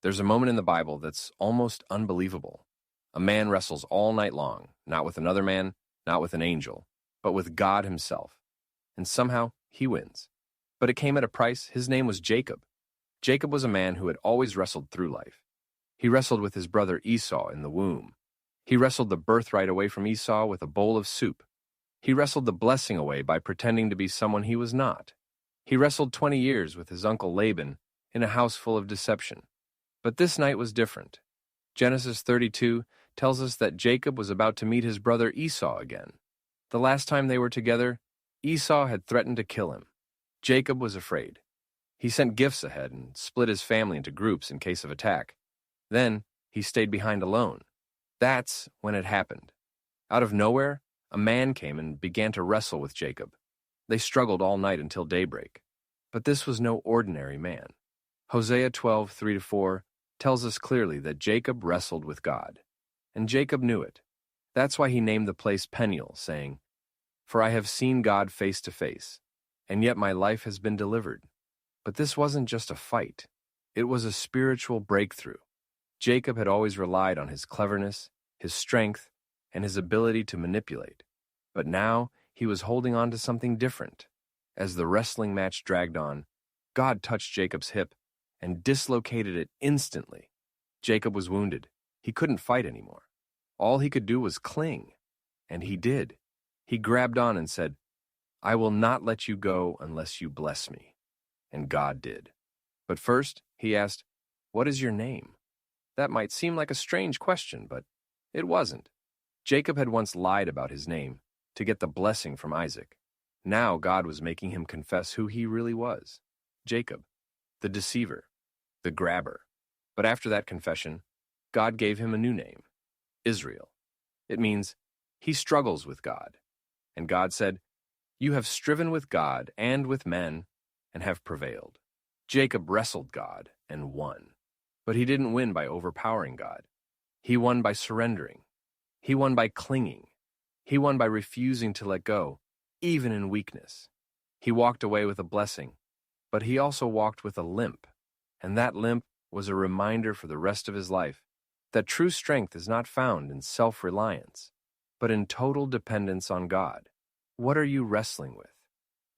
There's a moment in the Bible that's almost unbelievable. A man wrestles all night long, not with another man, not with an angel, but with God himself. And somehow, he wins. But it came at a price. His name was Jacob. Jacob was a man who had always wrestled through life. He wrestled with his brother Esau in the womb. He wrestled the birthright away from Esau with a bowl of soup. He wrestled the blessing away by pretending to be someone he was not. He wrestled 20 years with his uncle Laban in a house full of deception. But this night was different. Genesis 32 tells us that Jacob was about to meet his brother Esau again. The last time they were together, Esau had threatened to kill him. Jacob was afraid. He sent gifts ahead and split his family into groups in case of attack. Then, he stayed behind alone. That's when it happened. Out of nowhere, a man came and began to wrestle with Jacob. They struggled all night until daybreak. But this was no ordinary man. Hosea 12:3-4 tells us clearly that Jacob wrestled with God. And Jacob knew it. That's why he named the place Peniel, saying, "For I have seen God face to face, and yet my life has been delivered." But this wasn't just a fight. It was a spiritual breakthrough. Jacob had always relied on his cleverness, his strength, and his ability to manipulate. But now he was holding on to something different. As the wrestling match dragged on, God touched Jacob's hip and dislocated it instantly. Jacob was wounded. He couldn't fight anymore. All he could do was cling. And he did. He grabbed on and said, "I will not let you go unless you bless me." And God did. But first, he asked, "What is your name?" That might seem like a strange question, but it wasn't. Jacob had once lied about his name to get the blessing from Isaac. Now God was making him confess who he really was. Jacob, the deceiver, the grabber. But after that confession, God gave him a new name, Israel. It means he struggles with God. And God said, "You have striven with God and with men and have prevailed." Jacob wrestled God and won. But he didn't win by overpowering God. He won by surrendering. He won by clinging. He won by refusing to let go, even in weakness. He walked away with a blessing, but he also walked with a limp. And that limp was a reminder for the rest of his life that true strength is not found in self-reliance, but in total dependence on God. What are you wrestling with?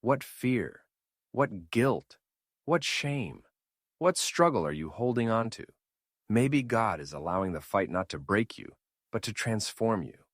What fear? What guilt? What shame? What struggle are you holding on to? Maybe God is allowing the fight not to break you, but to transform you.